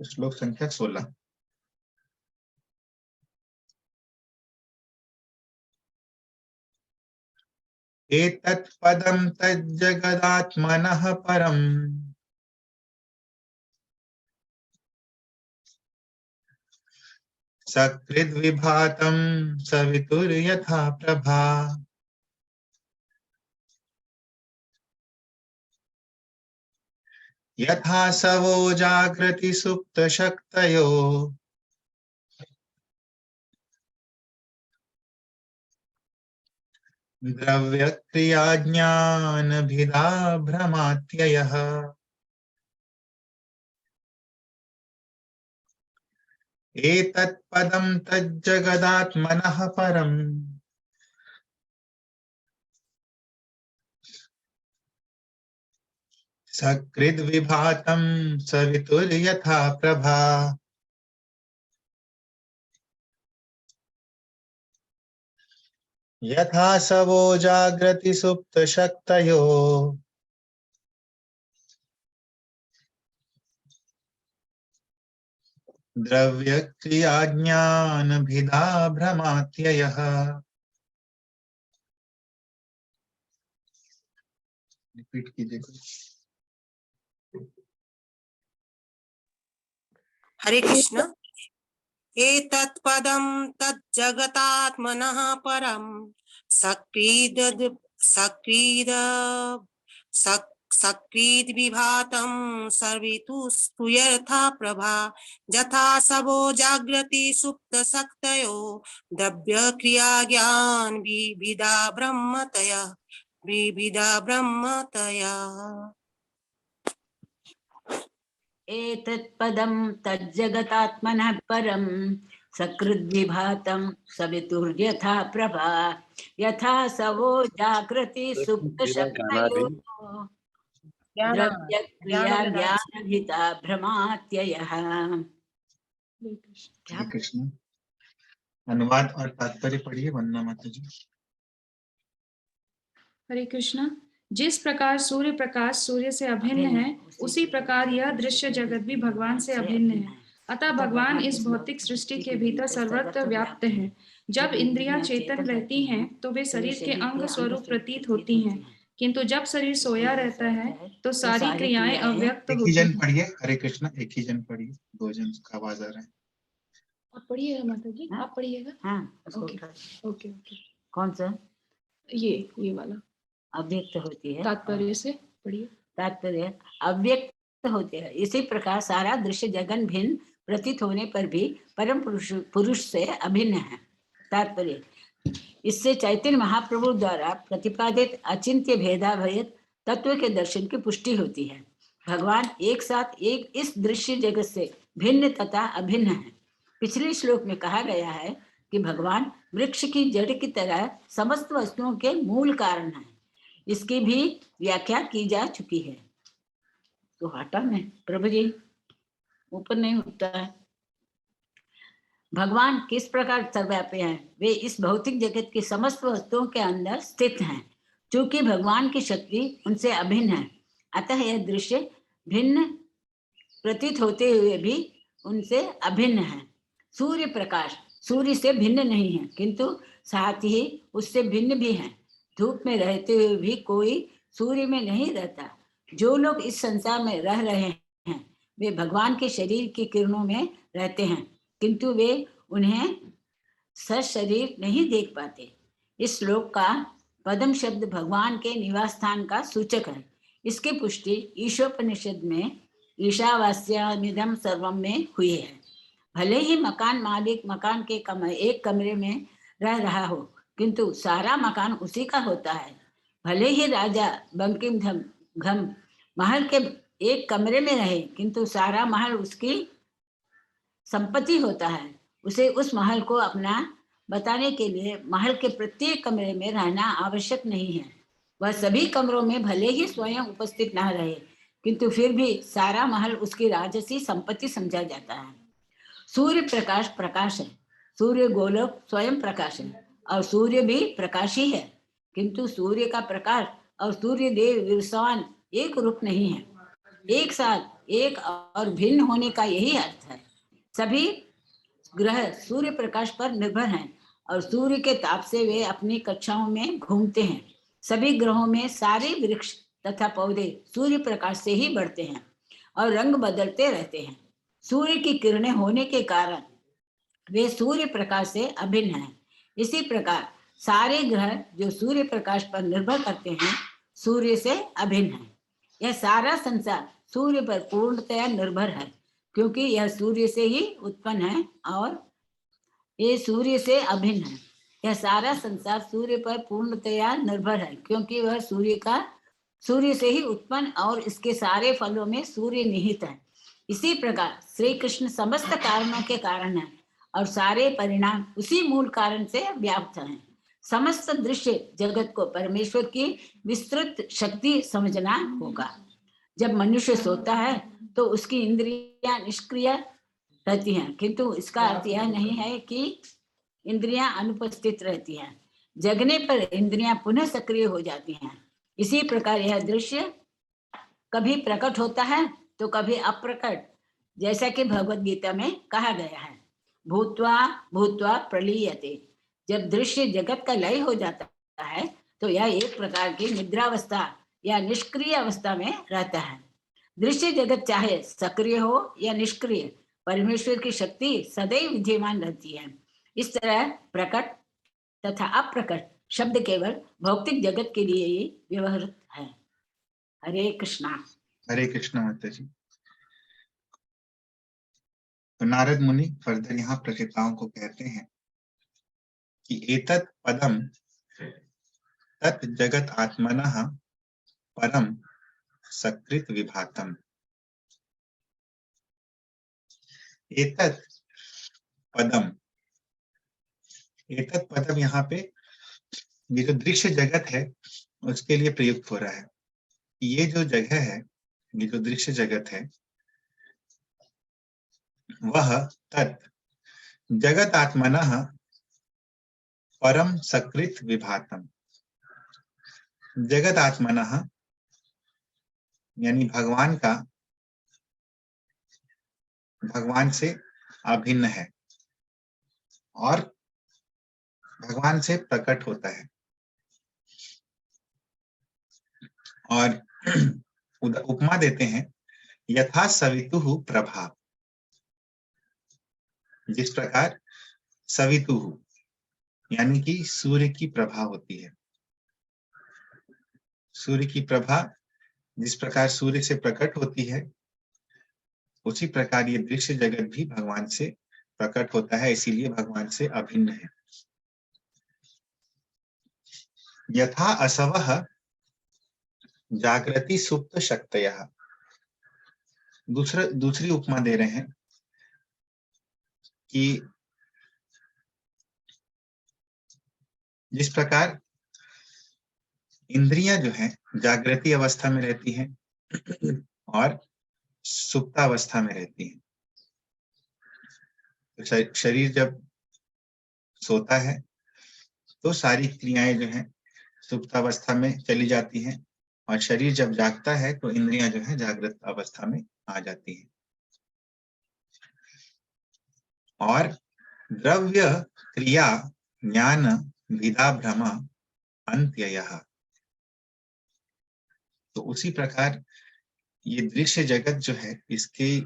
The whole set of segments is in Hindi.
श्लोक संख्या 16। एतत् पदं तज्जगदात्मनः परम् सकृद्विभातं सवितुर्यथा प्रभा। यथा सवो जागृति सुप्तशक्तयो द्रव्यक्रियाज्ञानभिदा भ्रमात्ययः। एतत् पदं तज्जगदात्मनः परम् सकृद्विभातं सवितुर्यथा प्रभा। यथा सवो जागृति सुप्तशक्तयो द्रव्यक्रियाज्ञानभिदा भ्रमात्ययः। रिपीट कीजिए। हरे कृष्ण। एतत् पदं तज्जगतात्मनः परं सकृद्विभातं सर्वितुस्तुयथा प्रभा। यथा सबो जागृति सुप्तशक्तयो द्रव्यक्रियाज्ञान विविधा ब्रह्मतया। एतत् पदं तज्जगतात्मनः परं सकृद्विभातं सवितुर्यथा प्रभा। यथा सवो जागृति सुप्तशक्तयो द्रव्यक्रियाज्ञानभिदा भ्रमात्ययः। हरे कृष्ण। अनुवाद और तात्पर्य पढ़िए वंदना माता जी। हरे कृष्ण। जिस प्रकार सूर्य प्रकाश सूर्य से अभिन्न है, उसी प्रकार यह दृश्य जगत भी भगवान से अभिन्न है। अतः भगवान इस भौतिक सृष्टि के भीतर सर्वत्र व्याप्त है। जब इंद्रियां चेतन रहती हैं, तो वे शरीर के अंग स्वरूप प्रतीत होती हैं, किंतु जब शरीर सोया रहता है, तो सारी क्रियाएं अव्यक्त होती हैं। एक ही जन पढ़िए। हरे कृष्ण। एक ही जन पढ़िए, दो जन का आवाज आ रहा है। आप पढ़िएगा माता जी। आप पढ़िएगा। हाँ, ओके। कौन सा? ये वाला अव्यक्त होती है। तात्पर्य से पढ़िए। तात्पर्य अव्यक्त होते हैं। इसी प्रकार सारा दृश्य जगन भिन्न प्रतीत होने पर भी परम पुरुष से अभिन्न है। तात्पर्य इससे चैतन्य महाप्रभु द्वारा प्रतिपादित अचिंत्य भेदाभेद तत्व के दर्शन की पुष्टि होती है। भगवान एक साथ एक इस दृश्य जगत से भिन्न तथा अभिन्न है। पिछले श्लोक में कहा गया है कि भगवान वृक्ष की जड़ की तरह समस्त वस्तुओं के मूल कारण है। इसकी भी व्याख्या की जा चुकी है। तो हटा में प्रभु जी ऊपर नहीं उठता है। भगवान किस प्रकार सर्वव्यापी हैं? वे इस भौतिक जगत की समस्त वस्तुओं के अंदर स्थित हैं। चूंकि भगवान की शक्ति उनसे अभिन्न है, अतः यह दृश्य भिन्न प्रतीत होते हुए भी उनसे अभिन्न है। सूर्य प्रकाश सूर्य से भिन्न नहीं है, किंतु साथ ही उससे भिन्न भी है। धूप में रहते हुए भी कोई सूर्य में नहीं रहता। जो लोग इस संसार में रह रहे हैं, वे भगवान के शरीर की किरणों में रहते हैं, किंतु वे उन्हें सशरीर नहीं देख पाते। इस श्लोक का पदम शब्द भगवान के निवास स्थान का सूचक है। इसकी पुष्टि ईशोपनिषद में ईशावास्यमिदं सर्वम में हुई है। भले ही मकान मालिक मकान के एक कमरे में रह रहा हो, किंतु सारा मकान उसी का होता है। भले ही राजा बंकिम घम महल के एक कमरे में रहे, किंतु सारा महल उसकी संपत्ति होता है। उसे उस महल को अपना बताने के लिए महल के प्रत्येक कमरे में रहना आवश्यक नहीं है। वह सभी कमरों में भले ही स्वयं उपस्थित न रहे, किंतु फिर भी सारा महल उसकी राजसी संपत्ति समझा जाता है। सूर्य प्रकाश है। सूर्य गोलोक स्वयं प्रकाश है और सूर्य भी प्रकाश ही है, किंतु सूर्य का प्रकाश और सूर्य देव विरसवान एक रूप नहीं है। एक साथ एक और भिन्न होने का यही अर्थ है। सभी ग्रह सूर्य प्रकाश पर निर्भर हैं और सूर्य के ताप से वे अपनी कक्षाओं में घूमते हैं। सभी ग्रहों में सारे वृक्ष तथा पौधे सूर्य प्रकाश से ही बढ़ते हैं और रंग बदलते रहते हैं। सूर्य की किरणें होने के कारण वे सूर्य प्रकाश से अभिन्न हैं। इसी प्रकार सारे ग्रह जो सूर्य प्रकाश पर निर्भर करते हैं सूर्य से अभिन्न हैं। यह सारा संसार सूर्य पर पूर्णतया निर्भर है क्योंकि यह सूर्य से ही उत्पन्न है और ये सूर्य से अभिन्न है। यह सारा संसार सूर्य पर पूर्णतया निर्भर है क्योंकि वह सूर्य से ही उत्पन्न और इसके सारे फलों में सूर्य निहित है। इसी प्रकार श्री कृष्ण समस्त कारणों के कारण है और सारे परिणाम उसी मूल कारण से व्याप्त हैं। समस्त दृश्य जगत को परमेश्वर की विस्तृत शक्ति समझना होगा। जब मनुष्य सोता है तो उसकी इंद्रियां निष्क्रिय रहती हैं, किंतु इसका अर्थ यह नहीं है कि इंद्रियां अनुपस्थित रहती हैं। जगने पर इंद्रियां पुनः सक्रिय हो जाती हैं। इसी प्रकार यह दृश्य कभी प्रकट होता है तो कभी अप्रकट, जैसा कि भगवत गीता में कहा गया है, भूत्वा भूत्वा प्रलीयते। जब दृश्य जगत का लय हो जाता है तो यह एक प्रकार की निद्रावस्था या निष्क्रिय अवस्था में रहता है। दृश्य जगत चाहे सक्रिय हो या निष्क्रिय, परमेश्वर की शक्ति सदैव विद्यमान रहती है। इस तरह प्रकट तथा अप्रकट शब्द केवल भौतिक जगत के लिए ही व्यवहृत है। हरे कृष्णा। हरे कृष्णा माता जी। तो नारद मुनि फर्दर यहाँ प्रकृताओं को कहते हैं कि एतत् पदम तत् जगत आत्मनः परम सकृत विभातम। एतत् पदम, एतत् पदम यहाँ पे ये जो दृश्य जगत है उसके लिए प्रयुक्त हो रहा है। ये जो जगह है, ये जो दृश्य जगत है, वह तत् जगत आत्मनः परम सकृत विभातम। जगत आत्मनः यानी भगवान का, भगवान से अभिन्न है और भगवान से प्रकट होता है। और उपमा देते हैं, यथा सवितुः प्रभा, जिस प्रकार सवितुः यानी कि सूर्य की प्रभा होती है। सूर्य की प्रभा जिस प्रकार सूर्य से प्रकट होती है, उसी प्रकार ये दृश्य जगत भी भगवान से प्रकट होता है, इसीलिए भगवान से अभिन्न है। यथा असवः जागृति सुप्त शक्तयः। दूसरी उपमा दे रहे हैं कि जिस प्रकार इंद्रियां जो हैं जागृति अवस्था में रहती हैं और सुप्तावस्था में रहती हैं। तो शरीर जब सोता है तो सारी क्रियाएं जो हैं सुप्तावस्था में चली जाती हैं और शरीर जब जागता है तो इंद्रियां जो है जागृत अवस्था में आ जाती हैं। और द्रव्य क्रिया ज्ञान विदा भ्रम अंत्ययः। तो उसी प्रकार ये दृश्य जगत जो है, इसकी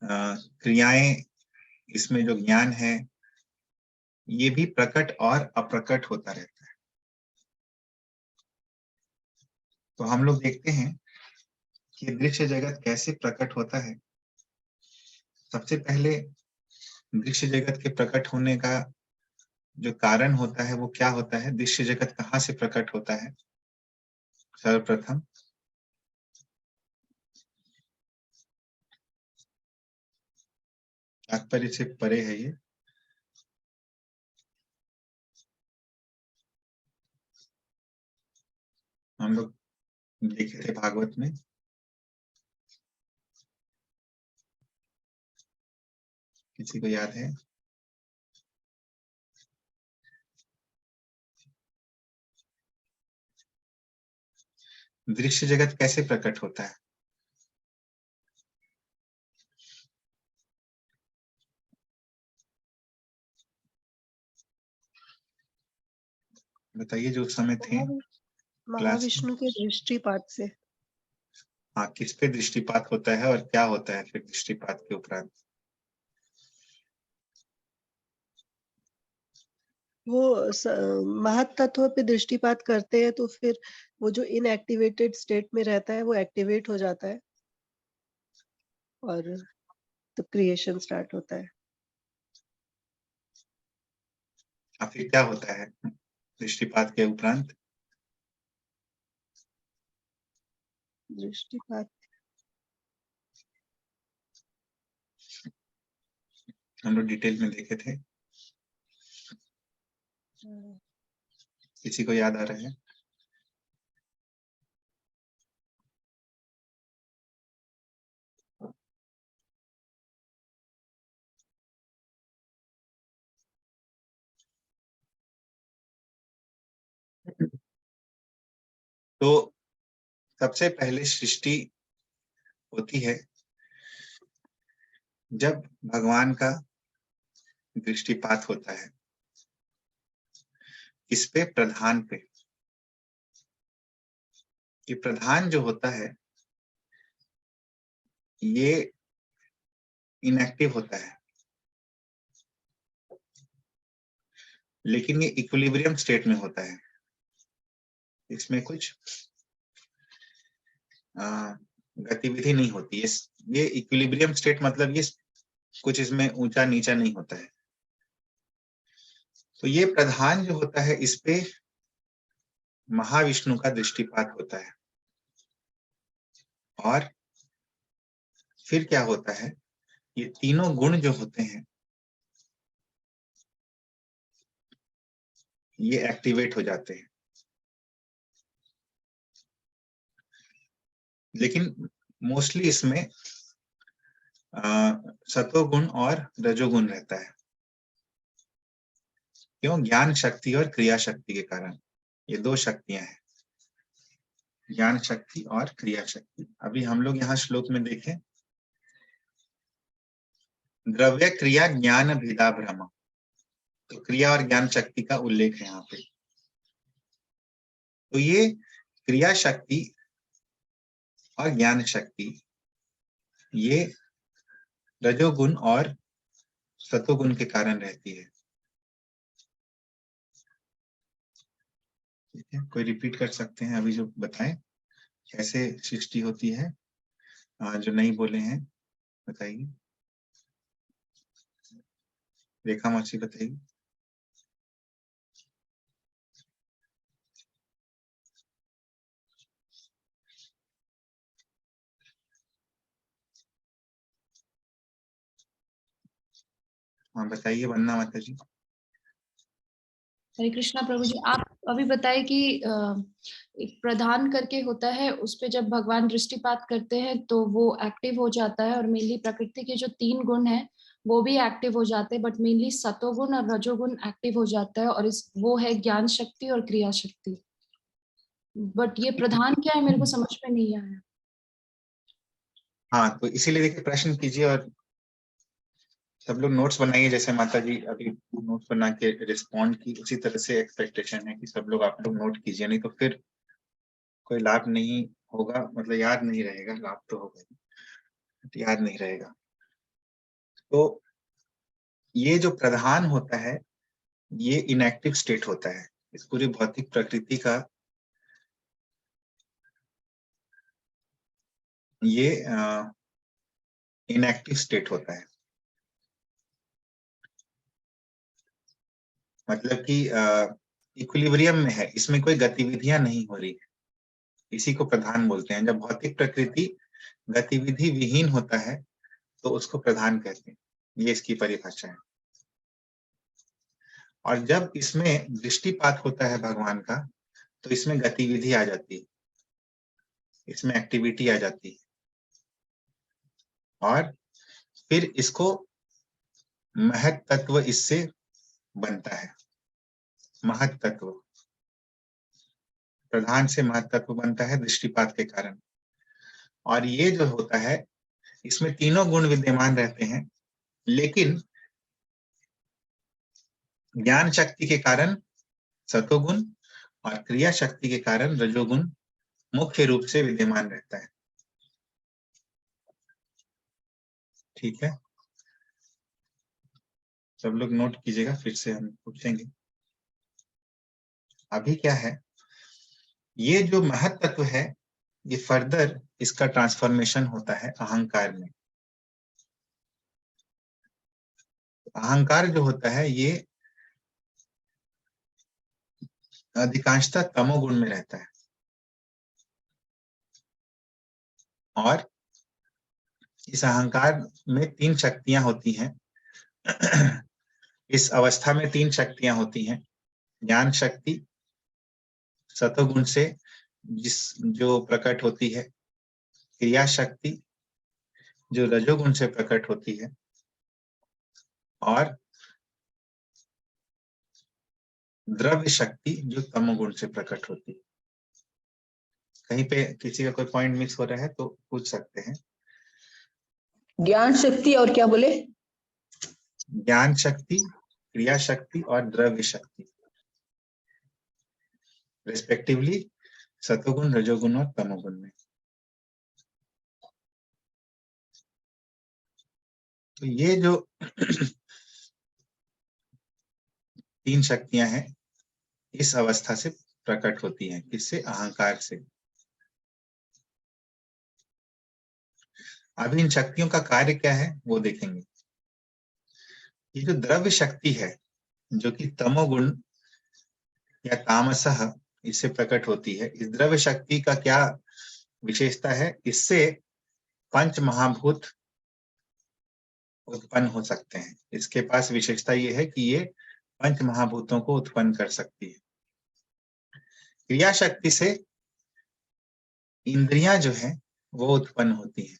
क्रियाएं, इसमें जो ज्ञान है, ये भी प्रकट और अप्रकट होता रहता है। तो हम लोग देखते हैं कि दृश्य जगत कैसे प्रकट होता है। सबसे पहले दृश्य जगत के प्रकट होने का जो कारण होता है वो क्या होता है, दृश्य जगत कहाँ से प्रकट होता है। सर्वप्रथम तात्पर्य से परे है ये। हम लोग देखे थे भागवत में, किसी को याद है? दृश्य जगत कैसे प्रकट होता है? बताइए जो उस समय थे महाविष्णु के दृष्टिपात से। हाँ, किस पे दृष्टिपात होता है और क्या होता है फिर दृष्टिपात के उपरांत? वो महत तत्व पे दृष्टिपात करते हैं तो फिर वो जो इनएक्टिवेटेड स्टेट में रहता है वो एक्टिवेट हो जाता है और तो क्रिएशन स्टार्ट होता है। फिर क्या होता है दृष्टिपात के उपरांत? दृष्टिपात हम लोग डिटेल में देखे थे, किसी को याद आ रहा है? तो सबसे पहले सृष्टि होती है जब भगवान का दृष्टिपात होता है इस पे, प्रधान पे। ये प्रधान जो होता है ये इनएक्टिव होता है, लेकिन ये इक्विलिब्रियम स्टेट में होता है। इसमें कुछ गतिविधि नहीं होती। ये इक्विलिब्रियम स्टेट मतलब ये कुछ इसमें ऊंचा नीचा नहीं होता है। तो ये प्रधान जो होता है इस पे महाविष्णु का दृष्टिपात होता है। और फिर क्या होता है, ये तीनों गुण जो होते हैं ये एक्टिवेट हो जाते हैं। लेकिन मोस्टली इसमें सतोगुण और रजोगुण रहता है। क्यों? ज्ञान शक्ति और क्रिया शक्ति के कारण। ये दो शक्तियां हैं, ज्ञान शक्ति और क्रिया शक्ति। अभी हम लोग यहाँ श्लोक में देखें, द्रव्य क्रिया ज्ञान भिदा भ्रम। तो क्रिया और ज्ञान शक्ति का उल्लेख है यहाँ पे। तो ये क्रिया शक्ति और ज्ञान शक्ति ये रजोगुण और सतोगुण के कारण रहती है। ठीक है, कोई रिपीट कर सकते हैं अभी जो बताएं कैसे सृष्टि होती है? जो नहीं बोले हैं बताइए। रेखा मौसी बताइए। हाँ बताइए वंदना माता जी। हरे कृष्णा प्रभु जी, आप अभी बताए कि एक प्रधान करके होता है, उस पे जब भगवान दृष्टिपात करते हैं तो वो एक्टिव हो जाता है और मेनली प्रकृति के जो 3 गुण हैं वो भी एक्टिव हो जाते हैं, बट मेनली सतोगुण और रजोगुण एक्टिव हो जाता है, और वो है ज्ञान शक्ति और क्रिया शक्ति। बट ये प्रधान क्या है मेरे को समझ में नहीं आया। हाँ, तो इसीलिए देखिए प्रश्न कीजिए और सब लोग नोट्स बनाइए। जैसे माता जी अभी नोट्स बना के रिस्पॉन्ड की, उसी तरह से एक्सपेक्टेशन है कि सब लोग आप लोग नोट कीजिए, नहीं तो फिर कोई लाभ नहीं होगा, मतलब याद नहीं रहेगा। लाभ तो होगा, याद नहीं रहेगा। तो ये जो प्रधान होता है ये इनएक्टिव स्टेट होता है। इस पूरी भौतिक प्रकृति का ये इनएक्टिव स्टेट होता है। मतलब कि इक्विलिब्रियम में है, इसमें कोई गतिविधियां नहीं हो रही है, इसी को प्रधान बोलते हैं। जब भौतिक प्रकृति गतिविधि विहीन होता है तो उसको प्रधान कहते हैं। ये इसकी परिभाषा है। और जब इसमें दृष्टिपात होता है भगवान का तो इसमें गतिविधि आ जाती है, इसमें एक्टिविटी आ जाती है, और फिर इसको महत तत्व इससे बनता है। महत तत्व, प्रधान से महत तत्व बनता है दृष्टिपात के कारण। और ये जो होता है इसमें तीनों गुण विद्यमान रहते हैं, लेकिन ज्ञान शक्ति के कारण सतोगुण और क्रिया शक्ति के कारण रजोगुण मुख्य रूप से विद्यमान रहता है। ठीक है, सब लोग नोट कीजिएगा, फिर से हम पूछेंगे। अभी क्या है, ये जो महत् तत्व है, ये फर्दर इसका ट्रांसफॉर्मेशन होता है अहंकार में। अहंकार जो होता है ये अधिकांशतः तमोगुण में रहता है, और इस अहंकार में 3 शक्तियां होती हैं। इस अवस्था में 3 शक्तियां होती हैं। ज्ञान शक्ति सतोगुण से जो प्रकट होती है, क्रिया शक्ति जो रजोगुण से प्रकट होती है, और द्रव्य शक्ति जो तमोगुण से प्रकट होती है। कहीं पे किसी का कोई पॉइंट मिस हो रहा है तो पूछ सकते हैं। ज्ञान शक्ति और क्या बोले? ज्ञान शक्ति, क्रिया शक्ति और द्रव्य शक्ति, रेस्पेक्टिवली सतोगुण, रजोगुण और तमोगुण में। तो ये जो 3 शक्तियां हैं, इस अवस्था से प्रकट होती हैं। किससे? अहंकार से। अभी इन शक्तियों का कार्य क्या है वो देखेंगे। ये जो द्रव्य शक्ति है, जो कि तमोगुण या तामसः इससे प्रकट होती है, इस द्रव्य शक्ति का क्या विशेषता है? इससे 5 महाभूत उत्पन्न हो सकते हैं। इसके पास विशेषता ये है कि ये 5 महाभूतों को उत्पन्न कर सकती है। क्रिया शक्ति से इंद्रियां जो है वो उत्पन्न होती है,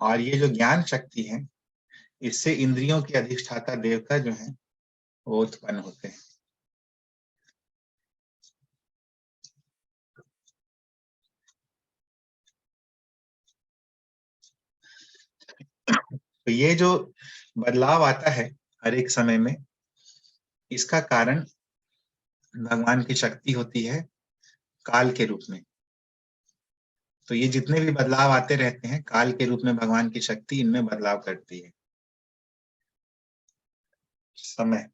और ये जो ज्ञान शक्ति है, इससे इंद्रियों के अधिष्ठाता देवता जो है वो उत्पन्न होते हैं। तो ये जो बदलाव आता है हर एक समय में, इसका कारण भगवान की शक्ति होती है काल के रूप में। तो ये जितने भी बदलाव आते रहते हैं, काल के रूप में भगवान की शक्ति इनमें बदलाव करती है। समय,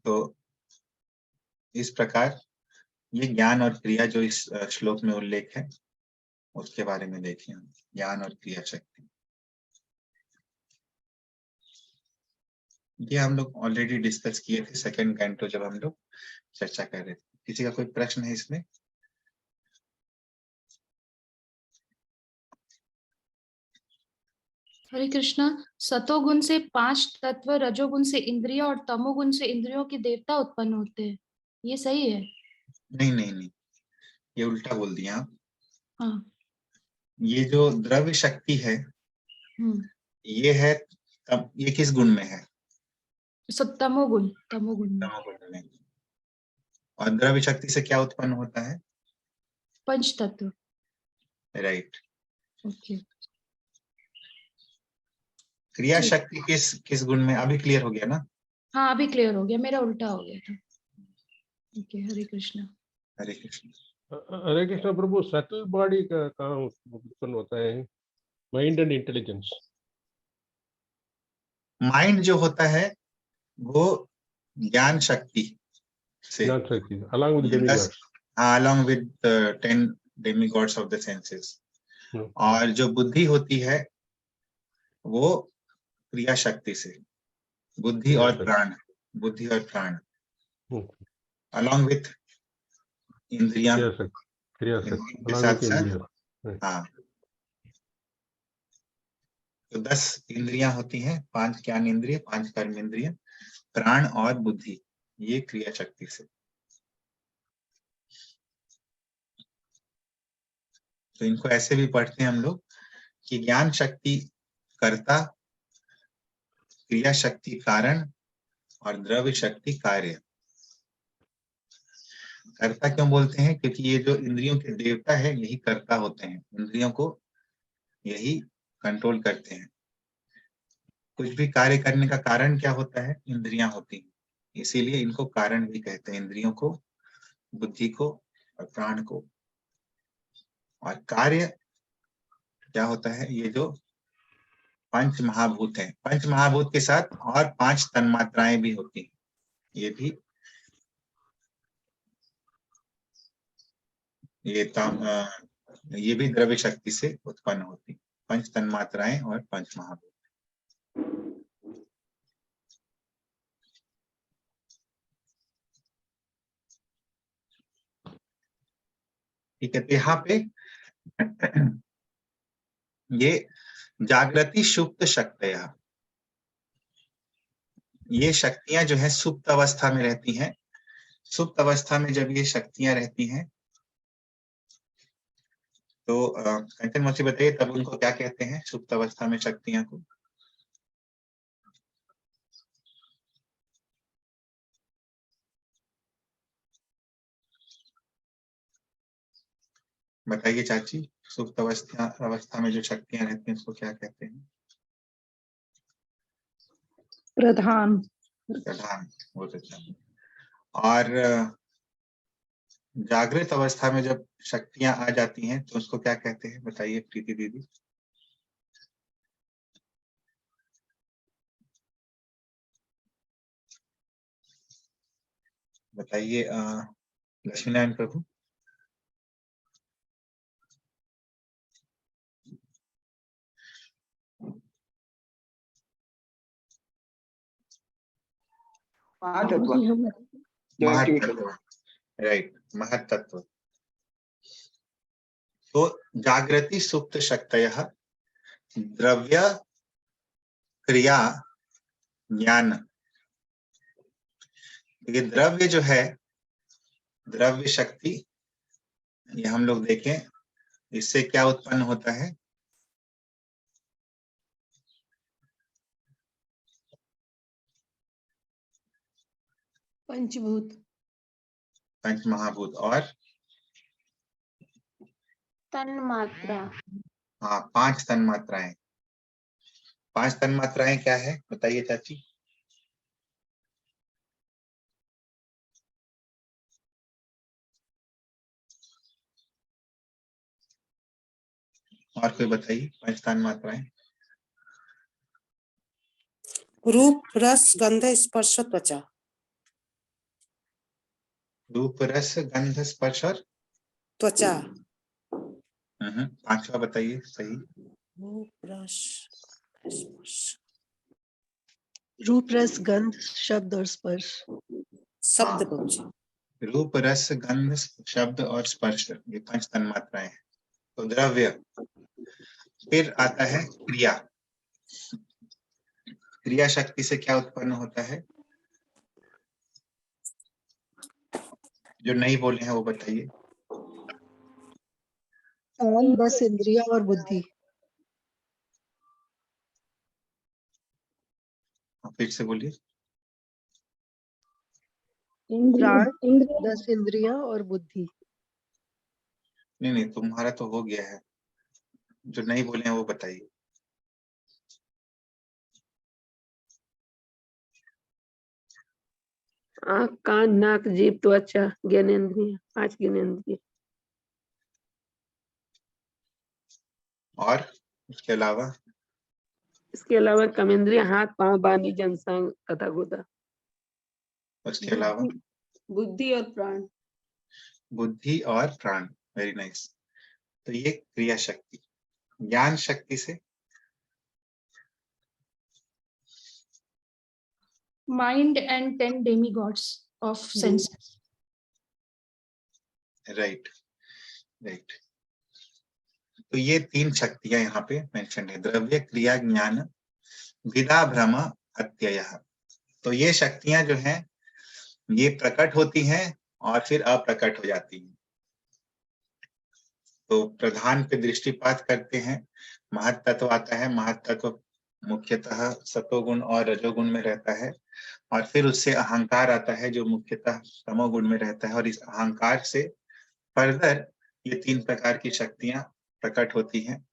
तो इस प्रकार ये ज्ञान और क्रिया जो इस श्लोक में उल्लेख है उसके बारे में देखिए हम। ज्ञान और क्रिया शक्ति, ये हम लोग ऑलरेडी डिस्कस किए थे सेकंड कैंटो जब हम लोग चर्चा कर रहे थे। किसी का कोई प्रश्न है इसमें? हरे कृष्णा, सतोगुण से 5 तत्व, रजोगुण से इंद्रिय और तमोगुण से इंद्रियों के देवता उत्पन्न होते हैं, ये सही है? नहीं नहीं नहीं, ये उल्टा बोल दिया आप। हाँ। ये जो द्रव्य शक्ति है, ये है ये किस गुण में है? तमोगुण, तमोगुण में। तमोगुण में। और द्रव्य शक्ति से क्या उत्पन्न होता है? 5 तत्व। राइट। ओके। क्रिया शक्ति किस गुण में? अभी क्लियर हो गया ना? हाँ, अभी क्लियर हो गया, मेरा उल्टा हो गया था। ओके, हरे कृष्णा। हरे कृष्ण। हरे कृष्णा प्रभु, सटल बॉडी का कहाँ उत्पन्न होता है? Mind and intelligence. माइंड जो होता है वो ज्ञान शक्ति से, along with demigods. हाँ, along with 10 demigods of the senses. और जो बुद्धि होती है वो क्रिया शक्ति से, बुद्धि और प्राण, बुद्धि और प्राण, along with इंद्रियां के साथ साथ। हाँ, तो 10 इंद्रियां होती हैं, 5 ज्ञान इंद्रिय, 5 कर्म इंद्रिय, प्राण और बुद्धि, ये क्रिया शक्ति से। तो इनको ऐसे भी पढ़ते हैं हम लोग कि ज्ञान शक्ति कर्ता, क्रिया शक्ति कारण और द्रव्य शक्ति कार्य। कर्ता क्यों बोलते हैं? क्योंकि ये जो इंद्रियों के देवता है यही कर्ता होते हैं, इंद्रियों को यही कंट्रोल करते हैं। कुछ भी कार्य करने का कारण क्या होता है? इंद्रियां होती हैं, इसीलिए इनको कारण भी कहते हैं, इंद्रियों को, बुद्धि को और प्राण को। और कार्य क्या होता है? ये जो पंच महाभूत हैं, पंच महाभूत के साथ और 5 तन्मात्राएं भी होती हैं, ये भी ये भी द्रव्य शक्ति से उत्पन्न होती है, 5 तन्मात्राएं और 5 महाभूत। ठीक है, तो यहाँ पे ये जागृति सुप्त शक्तियां, ये शक्तियां जो है सुप्त अवस्था में रहती हैं। सुप्त अवस्था में जब ये शक्तियां रहती हैं तो कंचन मौसी बताइए, तब उनको क्या कहते हैं सुप्त अवस्था में शक्तियां को? बताइए चाची, सुप्त अवस्था में जो शक्तियां रहती हैं उसको क्या कहते हैं? प्रधान। प्रधान, बहुत अच्छा। और जागृत अवस्था में जब शक्तियां आ जाती हैं तो उसको क्या कहते हैं? बताइए प्रीति दीदी। बताइए लक्ष्मीनारायण प्रभु। महत्तत्व, राइट, महत्तत्व। तो जागृति सुप्त शक्तयः द्रव्य क्रिया ज्ञान। ये द्रव्य जो है, द्रव्य शक्ति, ये हम लोग देखें इससे क्या उत्पन्न होता है? पंचभूत, पंच महाभूत और तन्मात्रा। हाँ, 5 तन्मात्राएं। 5 तन्मात्राएं क्या है बताइए चाची? और कोई बताइए 5 तन्मात्राएं। रूप रस गंध स्पर्श त्वचा। रूप रस गंध स्पर्श और त्वचा। 5वां बताइए सही। रूप रस स्पर्श, रूप रस गंध शब्द और स्पर्श। शब्द कुछ। रूप रस गंध शब्द और स्पर्श, ये 5 तन्मात्राएं हैं। तो द्रव्य, फिर आता है क्रिया। क्रिया शक्ति से क्या उत्पन्न होता है? जो नहीं बोले हैं वो बताइए। बस इंद्रिया और बुद्धि। फिर से बोलिए। प्राण, 10 इंद्रियां और बुद्धि। नहीं, तुम्हारा तो हो गया है, जो नहीं बोले हैं वो बताइए। आँख, कान, नाक, जीभ, त्वचा, ज्ञानेंद्रिय, 5 ज्ञानेंद्रिय। और उसके अलावा? इसके अलावा कर्मेंद्रिय, हाथ, पांव, वाणी, जनसांग तथा गुदा। उसके अलावा? बुद्धि और प्राण। बुद्धि और प्राण, वेरी नाइस। तो ये क्रिया शक्ति। ज्ञान शक्ति से? Mind and 10 demigods of senses. Right, right. तो ये 3 शक्तियां यहाँ पे मेंशन है, द्रव्य क्रिया ज्ञान विदा भ्रम अत्ययः। तो ये शक्तियां जो हैं ये प्रकट होती हैं और फिर अप्रकट हो जाती हैं। तो प्रधान पे दृष्टिपात करते हैं, महत्तत्व आता है, महत्तत्व मुख्यतः सतोगुण और रजोगुण में रहता है, और फिर उससे अहंकार आता है जो मुख्यतः तमोगुण में रहता है, और इस अहंकार से फर्दर ये 3 प्रकार की शक्तियां प्रकट होती हैं।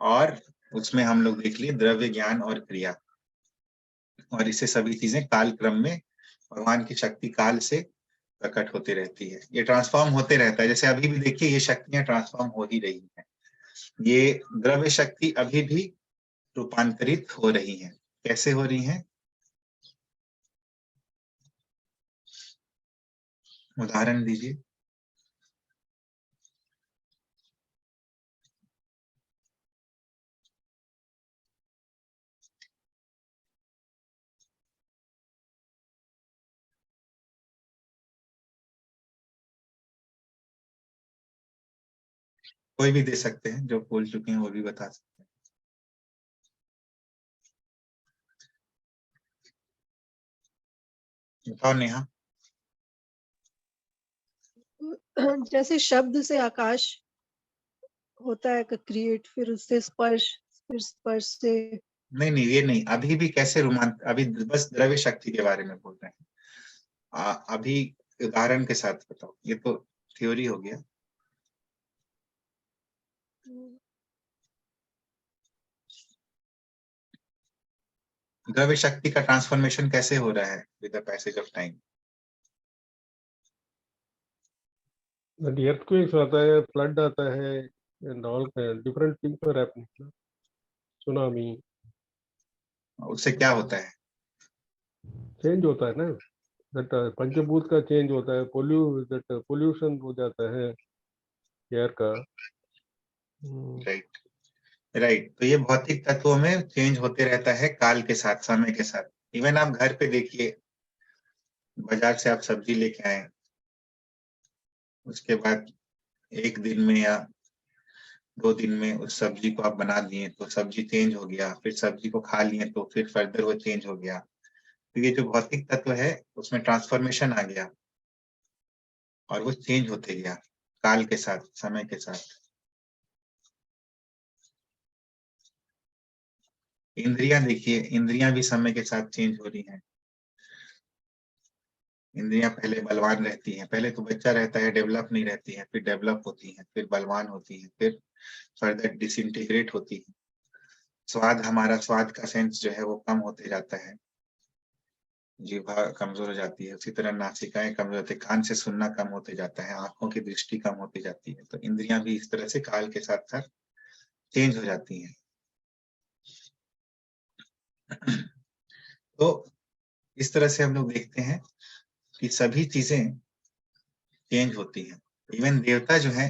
और उसमें हम लोग देख लिए द्रव्य, ज्ञान और क्रिया, और इससे सभी चीजें काल क्रम में भगवान की शक्ति काल से प्रकट होती रहती है। ये ट्रांसफॉर्म होते रहता है, जैसे अभी भी देखिए ये शक्तियां ट्रांसफॉर्म हो ही रही हैं। ये द्रव्य शक्ति अभी भी रूपांतरित हो रही हैं। कैसे हो रही हैं? उदाहरण दीजिए। कोई भी दे सकते हैं, जो बोल चुके हैं वो भी बता सकते हैं। बताओ नेहा। जैसे शब्द से आकाश होता है क्रिएट, फिर उससे स्पर्श, फिर स्पर्श से नहीं नहीं, ये नहीं, अभी भी कैसे अभी बस द्रव्य शक्ति के बारे में बोल रहे हैं। अभी उदाहरण के साथ बताओ, ये तो थ्योरी हो गया। द्रव्य शक्ति का ट्रांसफॉर्मेशन कैसे हो रहा है with the passage of time? earthquakes आता है, फ्लड आता है, and all different things are happening. Tsunami, उससे क्या होता है? चेंज होता है ना, that पंचभूत का चेंज होता है, पोल्यूशन हो जाता है एयर का। Right right. तो ये भौतिक तत्वों में चेंज होते रहता है काल के साथ, समय के साथ। इवन आप घर पे देखिए, बाजार से आप सब्जी लेके आए, उसके बाद एक दिन में या 2 दिन में उस सब्जी को आप बना दिए तो सब्जी चेंज हो गया, फिर सब्जी को खा लिए तो फिर फर्दर वो चेंज हो गया। तो ये जो भौतिक तत्व है उसमें ट्रांसफॉर्मेशन आ गया और वो चेंज होते गया काल के साथ, समय के साथ। इंद्रियां देखिए, इंद्रियां भी समय के साथ चेंज हो रही हैं। इंद्रियां पहले बलवान रहती हैं, पहले तो बच्चा रहता है, डेवलप नहीं रहती है, फिर डेवलप होती है, फिर बलवान होती है, फिर फर्दर डिसइंटीग्रेट होती है। स्वाद, हमारा स्वाद का सेंस जो है वो कम होते जाता है, जीवा कमजोर हो जाती है। उसी तरह नासिकाएं कमजोर होती है, कान से सुनना कम होते जाता है, आंखों की दृष्टि कम होती जाती है। तो इंद्रियां भी इस तरह से काल के साथ साथ चेंज हो जाती हैं। तो इस तरह से हम लोग देखते हैं कि सभी चीजें चेंज होती हैं। इवन देवता जो है,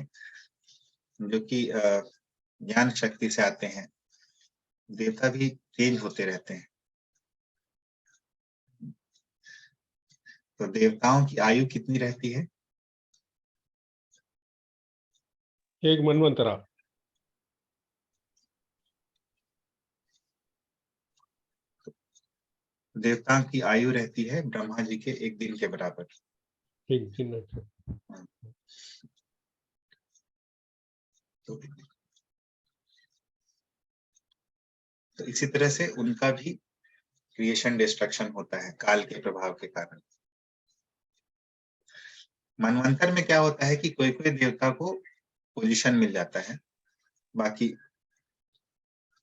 जो कि ज्ञान शक्ति से आते हैं, देवता भी चेंज होते रहते हैं। तो देवताओं की आयु कितनी रहती है? एक मनवंतरा। देवताओं की आयु रहती है ब्रह्मा जी के एक दिन के बराबर। एक दिन। तो इसी तरह से उनका भी क्रिएशन डिस्ट्रक्शन होता है काल के प्रभाव के कारण। मनवंतर में क्या होता है कि कोई कोई देवता को पोजीशन मिल जाता है, बाकी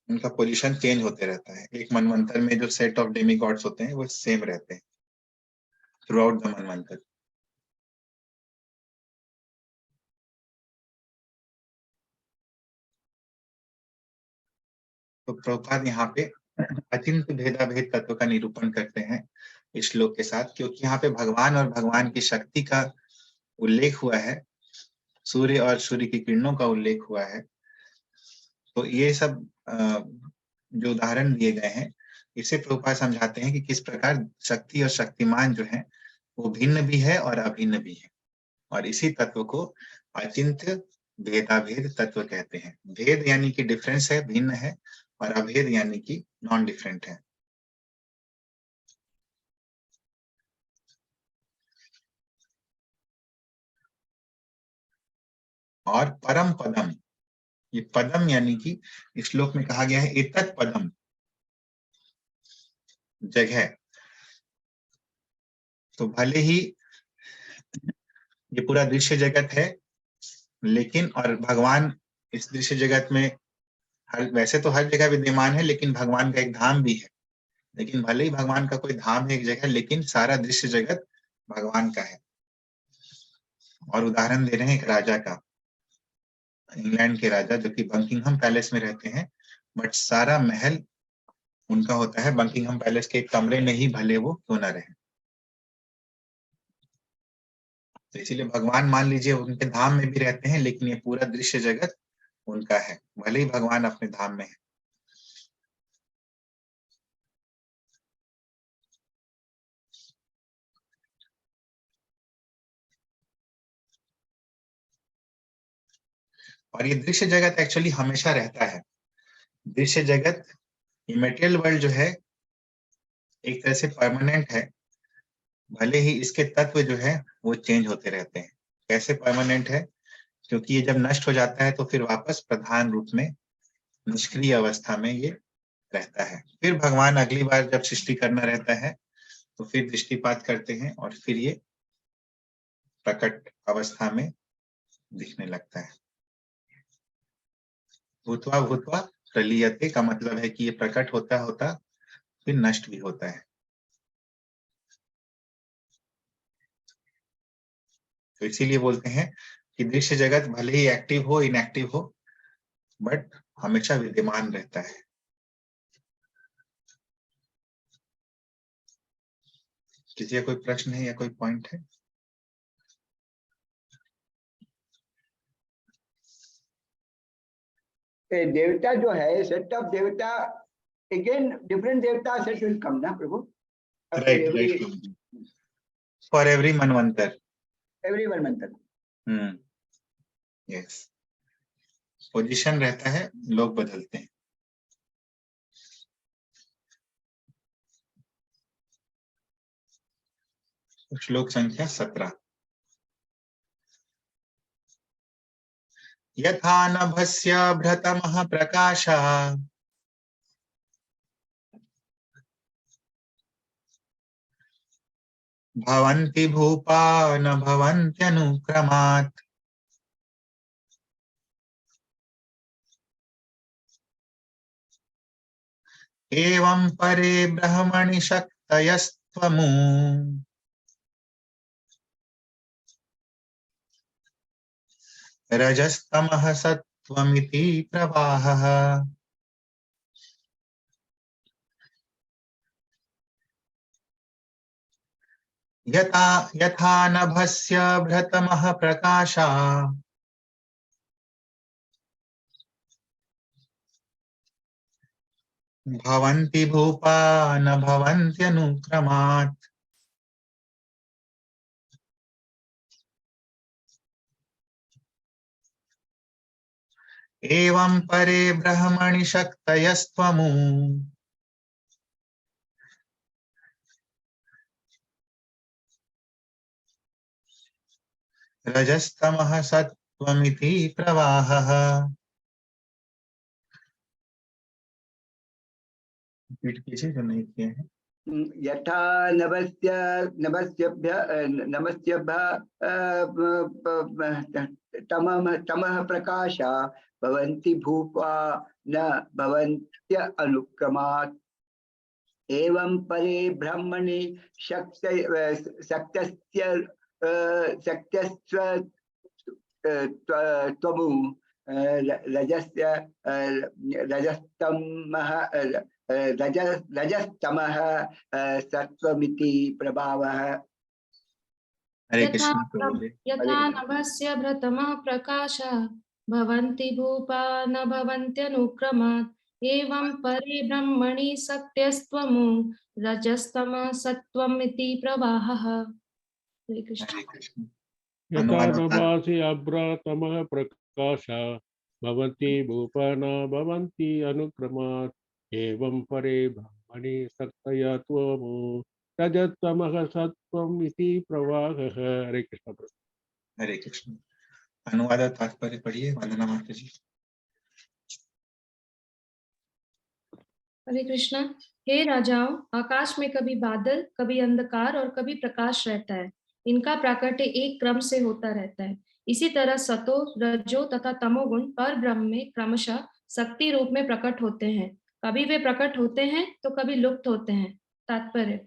उनका पोजीशन चेंज होते रहता है। एक मनवंतर में जो सेट ऑफ डेमीगॉड्स होते हैं वो सेम रहते हैं थ्रू आउट द मनवंतर। तो प्रभुपाद यहाँ पे अचिंत्य भेदाभेद तत्व का निरूपण करते हैं इस श्लोक के साथ, क्योंकि यहाँ पे भगवान और भगवान की शक्ति का उल्लेख हुआ है, सूर्य और सूर्य की किरणों का उल्लेख हुआ है। तो ये सब जो उदाहरण दिए गए हैं, इसे प्रभुपाद समझाते हैं कि किस प्रकार शक्ति और शक्तिमान जो है वो भिन्न भी है और अभिन्न भी है, और इसी तत्व को अचिंत्य भेदाभेद तत्व कहते हैं। भेद यानी कि डिफरेंस है, भिन्न है, और अभेद यानी कि नॉन डिफरेंट है। और परम पदम, ये पदम यानी कि इस श्लोक में कहा गया है एतत् पदम, जगह। तो भले ही ये पूरा दृश्य जगत है, लेकिन और भगवान इस दृश्य जगत में वैसे तो हर जगह विद्यमान है, लेकिन भगवान का एक धाम भी है। लेकिन भले ही भगवान का कोई धाम है एक जगह, लेकिन सारा दृश्य जगत भगवान का है। और उदाहरण दे रहे हैं एक राजा का, इंग्लैंड के राजा जो कि बकिंघम पैलेस में रहते हैं, बट सारा महल उनका होता है। बकिंघम पैलेस के एक कमरे में ही भले वो क्यों ना रहे। तो इसीलिए भगवान मान लीजिए उनके धाम में भी रहते हैं, लेकिन ये पूरा दृश्य जगत उनका है, भले ही भगवान अपने धाम में है। और ये दृश्य जगत एक्चुअली हमेशा रहता है। दृश्य जगत, ये मटेरियल वर्ल्ड जो है एक तरह से परमानेंट है, भले ही इसके तत्व जो है वो चेंज होते रहते हैं। कैसे परमानेंट है? क्योंकि ये जब नष्ट हो जाता है तो फिर वापस प्रधान रूप में निष्क्रिय अवस्था में ये रहता है। फिर भगवान अगली बार जब सृष्टि करना रहता है तो फिर दृष्टिपात करते हैं और फिर ये प्रकट अवस्था में दिखने लगता है। भूत्वा भूत्वा प्रलीयते का मतलब है कि ये प्रकट होता होता फिर नष्ट भी होता है। तो इसीलिए बोलते हैं कि दृश्य जगत भले ही एक्टिव हो इनएक्टिव हो, बट हमेशा विद्यमान रहता है। किसी का कोई प्रश्न है या कोई पॉइंट है? देवता जो है, set of devta, again different devta set will come ना प्रभु? Right, for every manvantara. Every manvantara. Yes, position रहता है, लोग बदलते हैं। श्लोक संख्या 17। यथा नभस्य भ्रतमः प्रकाशः भवन्ति भूपा न भवन्त्यनुक्रमात् एवं परे ब्रह्मणि शक्तयस्त्वमु रजस्तमः सत्त्वमिति प्रवाहः। यथा नभस्य भ्रतमः प्रकाशः भवन्ति भूपा न भवन्त्यनुक्रमात् एवं परे ब्रह्मणि शक्तयस्त्वमु रजस्तमः सत्त्वमिति प्रवाहः। रिपीट कीजिए जो नहीं किए हैं। यथा तमः प्रकाशा भवन्ति भूपा न भवन्त्य अनुक्रमात् एवं परे ब्रह्मणि त्वमु रजस्तमः सत्त्वमिति प्रभावः। हरे कृष्ण। यथा नभस्य भ्रतमः प्रकाशः भवन्ति भूपा न भवन्त्यनुक्रमात् एवं परे ब्रह्मणि शक्तयस्त्वमु रजस्तमः सत्त्वमिति प्रवाहः। हरे कृष्ण। यथा नभासि अभ्रतमः प्रकाशः भवन्ति भूपा न भवन्ति अनुक्रमात् एवं परे ब्रह्मणि शक्तयस्त्वमु रजस्तमः सत्त्वम् इति प्रवाहः। हरे कृष्ण। हरे कृष्ण। अनुवाद तात्पर्य पढ़िए वंदना माता जी। हरे कृष्ण। हे राजाओं, आकाश में कभी बादल, कभी अंधकार और कभी प्रकाश रहता है। इनका प्राकट्य एक क्रम से होता रहता है। इसी तरह सतो, रजो तथा तमोगुण पर ब्रह्म में क्रमशः शक्ति रूप में प्रकट होते हैं। कभी वे प्रकट होते हैं तो कभी लुप्त होते हैं। तात्पर्य,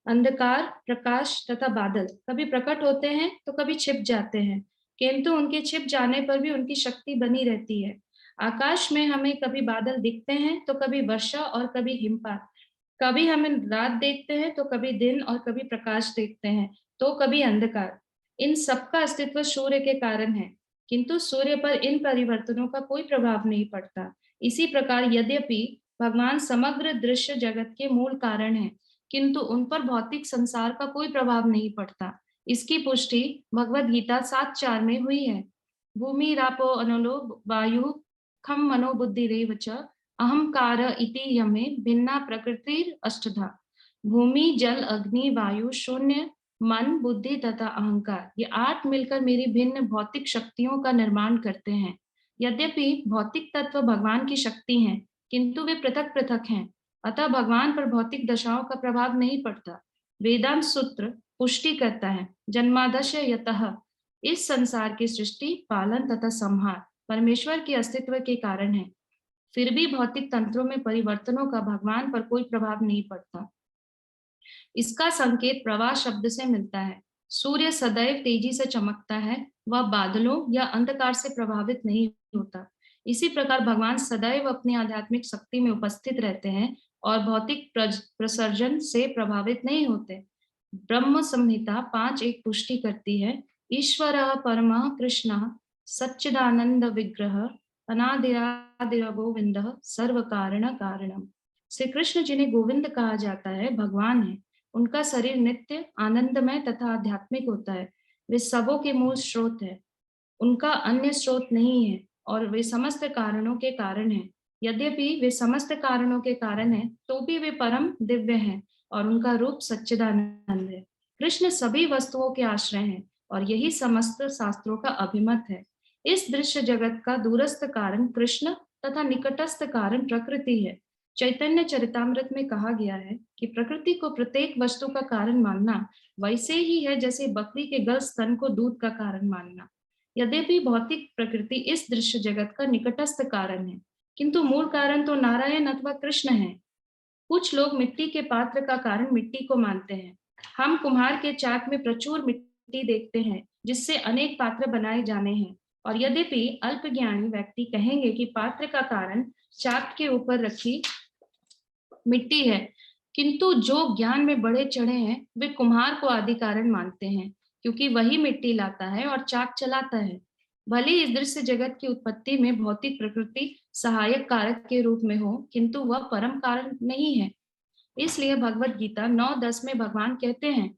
अंधकार, प्रकाश तथा बादल कभी प्रकट होते हैं तो कभी छिप जाते हैं, किंतु उनके छिप जाने पर भी उनकी शक्ति बनी रहती है। आकाश में हमें कभी बादल दिखते हैं तो कभी वर्षा और कभी हिमपात, कभी हमें रात देखते हैं तो कभी दिन और कभी प्रकाश देखते हैं तो कभी अंधकार। इन सबका अस्तित्व सूर्य के कारण है, किंतु सूर्य पर इन परिवर्तनों का कोई प्रभाव नहीं पड़ता। इसी प्रकार यद्यपि भगवान समग्र दृश्य जगत के मूल कारण हैं, किंतु उन पर भौतिक संसार का कोई प्रभाव नहीं पड़ता। इसकी पुष्टि भगवद गीता 7:4 में हुई है। भूमि रापो अनलो वायु खम मनो बुद्धि रेव च अहंकार इति यमे भिन्ना प्रकृतिर अष्टधा। भूमि, जल, अग्नि, वायु, शून्य, मन, बुद्धि तथा अहंकार, ये 8 मिलकर मेरी भिन्न भौतिक शक्तियों का निर्माण करते हैं। यद्यपि भौतिक तत्व भगवान की शक्ति हैं, किंतु वे पृथक पृथक हैं, अतः भगवान पर भौतिक दशाओं का प्रभाव नहीं पड़ता। वेदांत सूत्र पुष्टि करता है, जन्मादस्य यतः, इस संसार की सृष्टि, पालन तथा संहार परमेश्वर के अस्तित्व के कारण है। फिर भी भौतिक तंत्रों में परिवर्तनों का भगवान पर कोई प्रभाव नहीं पड़ता। इसका संकेत प्रवाह शब्द से मिलता है। सूर्य सदैव तेजी से चमकता है, वह बादलों या अंधकार से प्रभावित नहीं होता। इसी प्रकार भगवान सदैव अपनी आध्यात्मिक शक्ति में उपस्थित रहते हैं और भौतिक प्रसर्जन से प्रभावित नहीं होते। ब्रह्म संहिता 5:1 पुष्टि करती है, ईश्वरः परमः कृष्णः सच्चिदानंद विग्रह अनादिरादिर गोविंदः सर्व कारण कारणम। श्री कृष्ण जिन्हें गोविंद कहा जाता है, भगवान है। उनका शरीर नित्य, आनंदमय तथा आध्यात्मिक होता है। वे सबों के मूल स्रोत है, उनका अन्य स्रोत नहीं है और वे समस्त कारणों के कारण हैं। यद्यपि वे समस्त कारणों के कारण हैं, तो भी वे परम दिव्य हैं और उनका रूप सच्चिदानंद है। कृष्ण सभी वस्तुओं के आश्रय हैं और यही समस्त शास्त्रों का अभिमत है। इस दृश्य जगत का दूरस्थ कारण कृष्ण तथा निकटस्थ कारण प्रकृति है। चैतन्य चरितामृत में कहा गया है कि प्रकृति को प्रत्येक वस्तु का कारण मानना वैसे ही है जैसे बकरी के गल स्तन को दूध का कारण मानना। यद्यपि भौतिक प्रकृति इस दृश्य जगत का निकटस्थ कारण है, किंतु मूल कारण तो नारायण अथवा कृष्ण है। कुछ लोग मिट्टी के पात्र का कारण मिट्टी को मानते हैं। हम कुम्हार के चाक में प्रचुर मिट्टी देखते हैं, जिससे अनेक पात्र बनाए जाने हैं, और यद्यपि अल्पज्ञानी व्यक्ति कहेंगे कि पात्र का कारण चाक के ऊपर रखी मिट्टी है, किंतु जो ज्ञान में बढ़े चढ़े हैं वे कुम्हार को आदि कारण मानते हैं, क्योंकि वही मिट्टी लाता है और चाक चलाता है। भले इस दृश्य जगत की उत्पत्ति में भौतिक प्रकृति सहायक कारक के रूप में हो, किंतु वह परम कारण नहीं है। इसलिए भगवत गीता 9:10 में भगवान कहते हैं,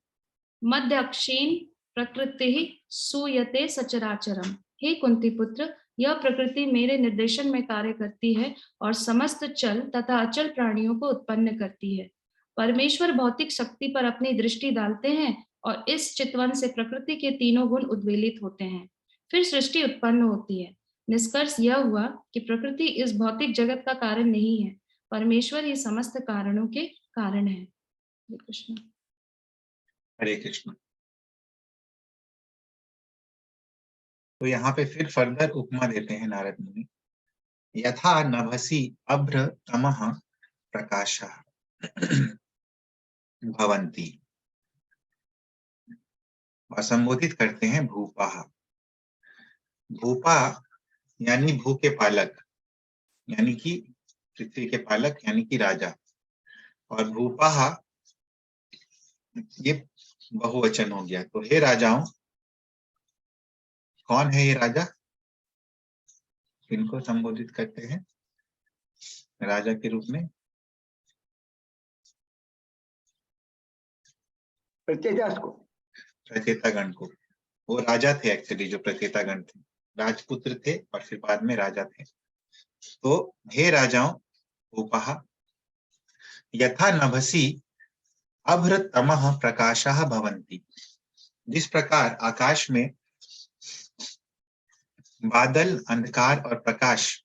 मध्यक्षीण प्रकृति सूयते सचराचरम। हे कुंती पुत्र, यह प्रकृति मेरे निर्देशन में कार्य करती है और समस्त चल तथा अचल प्राणियों को उत्पन्न करती है। परमेश्वर भौतिक शक्ति पर अपनी दृष्टि डालते हैं और इस चितवन से प्रकृति के तीनों गुण उद्वेलित होते हैं, फिर सृष्टि उत्पन्न होती है। निष्कर्ष यह हुआ कि प्रकृति इस भौतिक जगत का कारण नहीं है, परमेश्वर ही समस्त कारणों के कारण है। हरे कृष्ण। हरे कृष्ण। तो यहाँ पे फिर फर्दर उपमा देते हैं नारद मुनि, यथा नभसि अभ्र तमः प्रकाशः भवन्ति, और संबोधित करते हैं भूपाः। भूपा यानी भू के पालक, यानी कि पृथ्वी के पालक, यानी कि राजा, और भूपाः ये बहुवचन हो गया। तो हे राजाओं, कौन है ये राजा? किनको संबोधित करते हैं राजा के रूप में? प्रचेतास को, प्रचेतागण को। वो राजा थे एक्चुअली, जो प्रचेतागण थे, राजपुत्र थे और फिर बाद में राजा थे। तो हे राजाओं, भूपाः, यथा नभसि अभ्र तमः प्रकाशः भवन्ति, जिस प्रकार आकाश में बादल, अंधकार और प्रकाश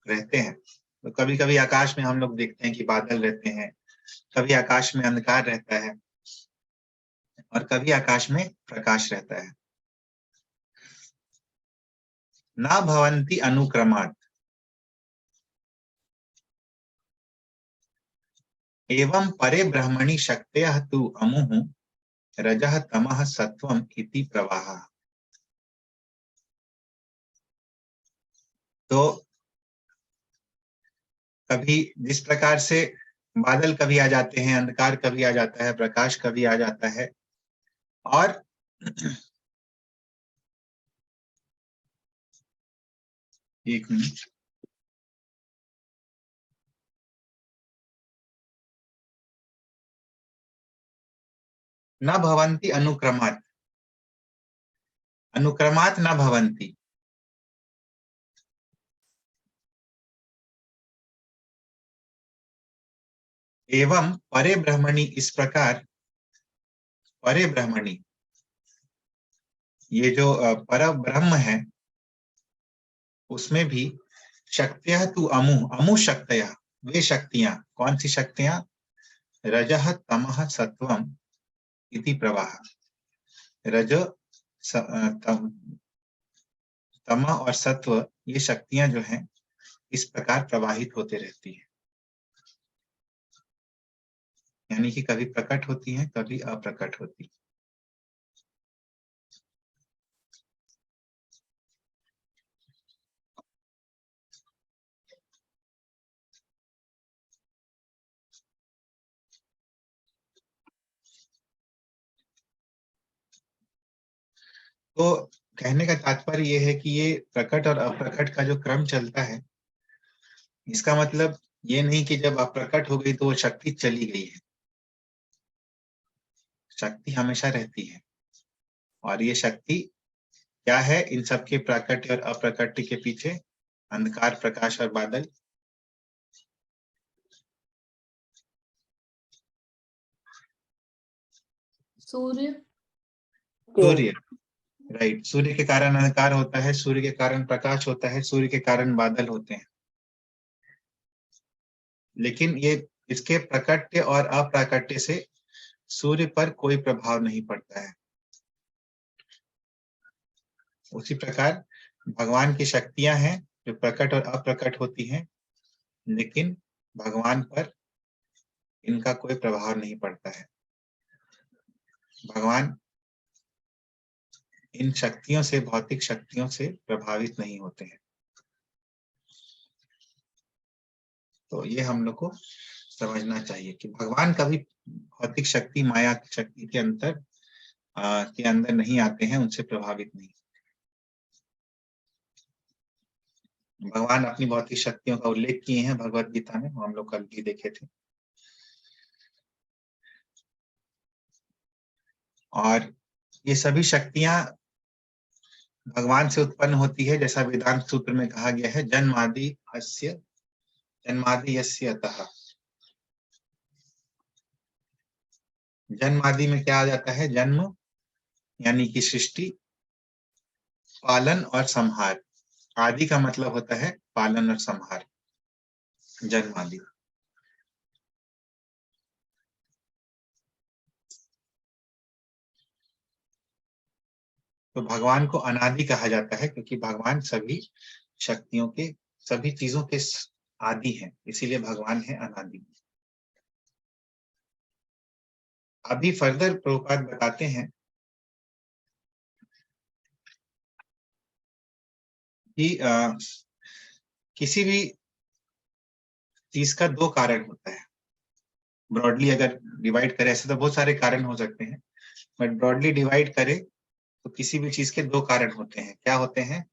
रहते हैं। तो कभी कभी आकाश में हम लोग देखते हैं कि बादल रहते हैं, कभी आकाश में अंधकार रहता है और कभी आकाश में प्रकाश रहता है। ना भवन्ति अनुक्रमात्, एवं परे ब्रह्मणि शक्तयः तु अमुः रजः तमः सत्वम् इति प्रवाहः। तो कभी जिस प्रकार से बादल कभी आ जाते हैं, अंधकार कभी आ जाता है, प्रकाश कभी आ जाता है, और एक मिनट, न भवन्ति अनुक्रमात्, अनुक्रमात् न भवन्ति। एवं परे ब्रह्मणि, इस प्रकार परे ब्रह्मणि, ये जो पर ब्रह्म है उसमें भी शक्तियः तु अमु, अमु शक्तयः, वे शक्तियां, कौन सी शक्तियां? रजः तमः सत्वम इति प्रवाह। रज तम और सत्व, ये शक्तियां जो हैं इस प्रकार प्रवाहित होते रहती हैं, यानी कि कभी प्रकट होती हैं, कभी अप्रकट होती हैं। तो कहने का तात्पर्य ये है कि ये प्रकट और अप्रकट का जो क्रम चलता है, इसका मतलब ये नहीं कि जब अप्रकट हो गई तो वो शक्ति चली गई है। शक्ति हमेशा रहती है, और ये शक्ति क्या है? इन सबके प्राकट्य और अप्रकट्य के पीछे अंधकार, प्रकाश और बादल। सूर्य, सूर्य, राइट। सूर्य के कारण अंधकार होता है, सूर्य के कारण प्रकाश होता है, सूर्य के कारण बादल होते हैं। लेकिन ये इसके प्रकट्य और अप्राकट्य से सूर्य पर कोई प्रभाव नहीं पड़ता है। उसी प्रकार भगवान की शक्तियां हैं जो प्रकट और अप्रकट होती हैं, लेकिन भगवान पर इनका कोई प्रभाव नहीं पड़ता है। भगवान इन शक्तियों से, भौतिक शक्तियों से प्रभावित नहीं होते हैं। तो ये हम लोग को समझना चाहिए कि भगवान कभी भौतिक शक्ति, माया शक्ति के अंदर नहीं आते हैं, उनसे प्रभावित नहीं। भगवान अपनी भौतिक शक्तियों का उल्लेख किए हैं भगवत गीता में, हम लोग कल भी देखे थे। और ये सभी शक्तियां भगवान से उत्पन्न होती है, जैसा वेदांत सूत्र में कहा गया है, जन्मादि यस्य अतः। जन्मादि में क्या आ जाता है? जन्म यानी कि सृष्टि, पालन और संहार। आदि का मतलब होता है पालन और संहार, जन्मादि। तो भगवान को अनादि कहा जाता है क्योंकि भगवान सभी शक्तियों के, सभी चीजों के आदि हैं, इसीलिए भगवान है अनादि। अभी फर्दर प्रभुपाद बताते हैं कि किसी भी चीज का दो कारण होता है। ब्रॉडली अगर डिवाइड करें, ऐसे तो बहुत सारे कारण हो सकते हैं, बट ब्रॉडली डिवाइड करें तो किसी भी चीज के दो कारण होते हैं। क्या होते हैं?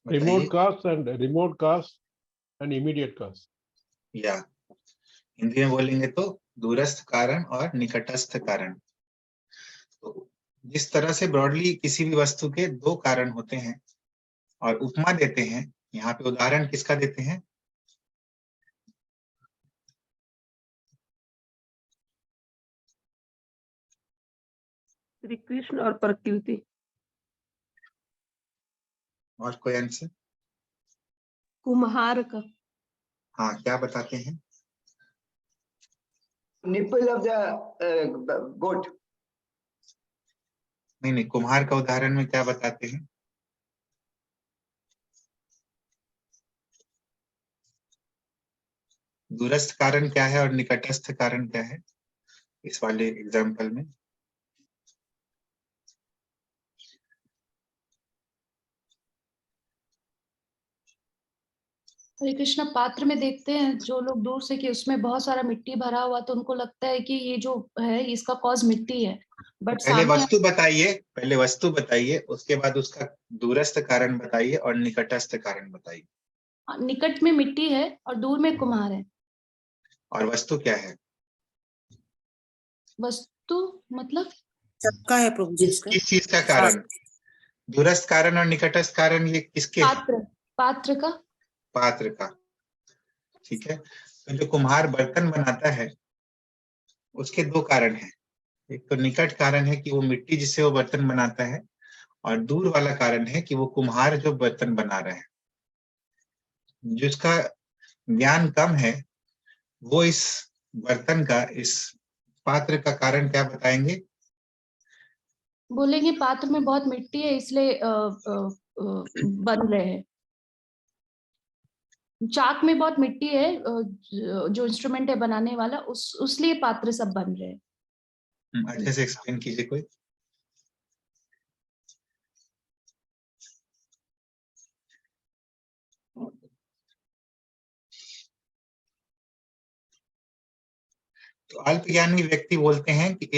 remote cause and immediate cause. या हिंदी में बोलेंगे तो दूरस्थ कारण और निकटस्थ कारण। तो जिस तरह से ब्रॉडली किसी भी वस्तु के दो कारण होते हैं और उपमा देते हैं, यहाँ पे उदाहरण किसका देते हैं? श्री कृष्ण और प्रकृति। और कोई आंसर? कुम्हार का। हाँ, क्या बताते हैं? Nipple of the goat. नहीं, कुम्हार का उदाहरण में क्या बताते हैं? दूरस्थ कारण क्या है और निकटस्थ कारण क्या है इस वाले एग्जाम्पल में? हरे कृष्णा, पात्र में देखते हैं जो लोग दूर से कि उसमें बहुत सारा मिट्टी भरा हुआ, तो उनको लगता है कि ये जो है इसका कॉज मिट्टी है, बट पहले वस्तु बताइए, उसके बाद उसका दूरस्थ कारण बताइए और निकटस्थ कारण बताइए। निकट में मिट्टी है और दूर में कुम्हार है। और वस्तु क्या है? वस्तु मतलब सबका है प्रभु जी इसका। किस चीज का कारण? दूरस्थ कारण और निकटस्थ कारण ये किसके हैं? पात्र का। पात्र का। ठीक है। तो जो कुम्हार बर्तन बनाता है उसके दो कारण हैं। एक तो निकट कारण है कि वो मिट्टी जिससे वो बर्तन बनाता है, और दूर वाला कारण है कि वो कुम्हार जो बर्तन बना रहे हैं। जिसका ज्ञान कम है वो इस बर्तन का, इस पात्र का कारण क्या बताएंगे? बोलेंगे पात्र में बहुत मिट्टी है इसलिए बन रहे हैं। चाक में बहुत मिट्टी है, जो इंस्ट्रूमेंट है बनाने वाला, उसलिए पात्र सब बन रहे हैं। अच्छे से एक्सप्लेन कीजिए कोई। तो अल्पज्ञानी व्यक्ति बोलते हैं कि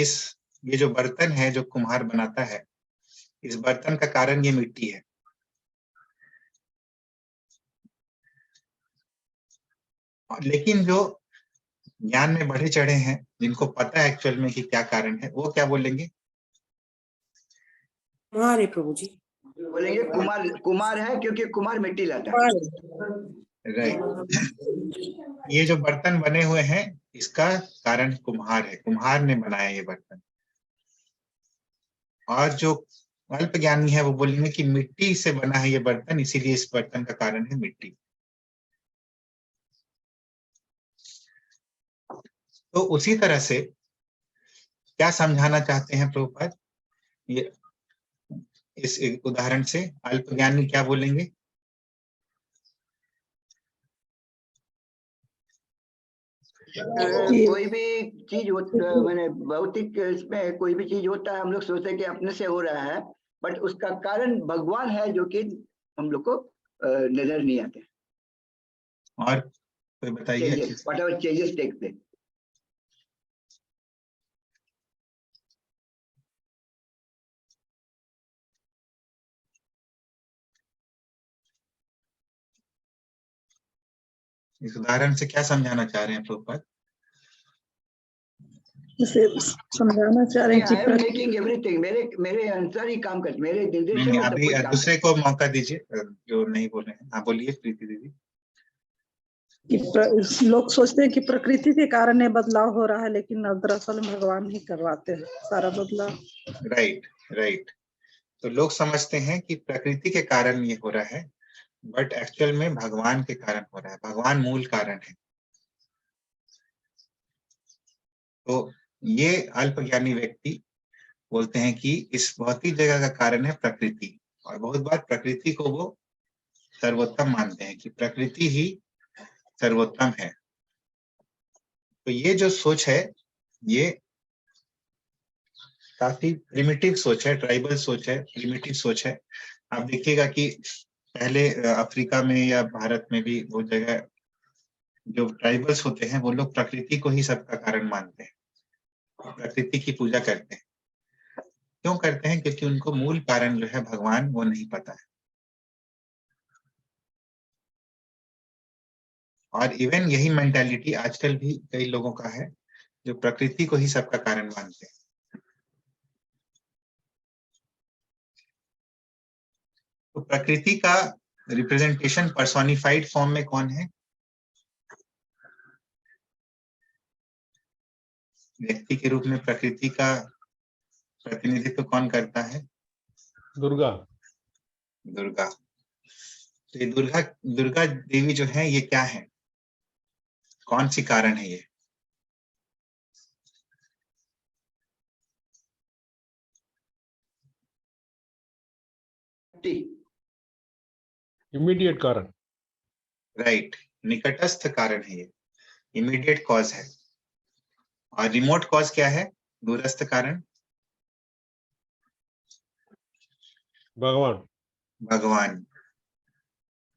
ये जो बर्तन है जो कुम्हार बनाता है, इस बर्तन का कारण ये मिट्टी है। लेकिन जो ज्ञान में बढ़े चढ़े हैं, जिनको पता है एक्चुअल में कि क्या कारण है, वो क्या बोलेंगे? कुम्हार है प्रभु जी। बोलेंगे कुमार है क्योंकि कुमार मिट्टी लाता है। राइट। ये जो बर्तन बने हुए हैं इसका कारण कुम्हार है, कुम्हार ने बनाया ये बर्तन। और जो अल्पज्ञानी है वो बोलेंगे कि मिट्टी से बना है ये बर्तन, इसीलिए इस बर्तन का कारण है मिट्टी। तो उसी तरह से क्या समझाना चाहते हैं प्रभुपाद ये इस उदाहरण से? अल्पज्ञानी क्या बोलेंगे? कोई भी चीज मैंने भौतिक इसमें कोई भी चीज होता है, हम लोग सोचते हैं कि अपने से हो रहा है, बट उसका कारण भगवान है जो कि हम लोग को नजर नहीं आते। और कोई बताइए। whatever changes take place. इस उदाहरण से क्या समझाना चाह रहे हैं प्रभुपाद? समझाना चाह रहे हैं I am making everything, मेरे अनुसार ही काम करते, मेरे निर्देश नहीं, में सब अभी कुछ काम दूसरे को मौका दीजिए जो नहीं बोले हैं। हाँ बोलिए प्रीति दीदी। कि लोग सोचते हैं कि प्रकृति के कारण ये बदलाव हो रहा है, लेकिन दरअसल भगवान ही करवाते हैं सारा बदलाव। राइट। तो लोग समझते हैं कि प्रकृति के कारण ये हो रहा है, बट एक्चुअल में भगवान के कारण हो रहा है। भगवान मूल कारण है। तो ये अल्पज्ञानी व्यक्ति बोलते हैं कि इस भौतिक जगह का कारण है प्रकृति, और बहुत बार प्रकृति को वो सर्वोत्तम मानते हैं कि प्रकृति ही सर्वोत्तम है। तो ये जो सोच है ये काफी प्रिमिटिव सोच है, ट्राइबल सोच है, प्रिमिटिव सोच है। आप देखिएगा कि पहले अफ्रीका में या भारत में भी वो जगह जो ट्राइबल्स होते हैं वो लोग प्रकृति को ही सबका कारण मानते हैं, प्रकृति की पूजा करते हैं। क्यों करते हैं? क्योंकि उनको मूल कारण जो है भगवान वो नहीं पता है। और इवन यही मेंटालिटी आजकल भी कई लोगों का है जो प्रकृति को ही सबका कारण मानते हैं। तो प्रकृति का रिप्रेजेंटेशन पर्सोनिफाइड फॉर्म में कौन है? व्यक्ति के रूप में प्रकृति का प्रतिनिधित्व कौन करता है? दुर्गा। तो ये दुर्गा दुर्गा देवी जो है ये क्या है, कौन सी कारण है ये? इमीडिएट कारण। राइट, निकटस्थ कारण है ये, इमीडिएट कॉज है। और रिमोट कॉज क्या है, दूरस्थ कारण? भगवान। भगवान।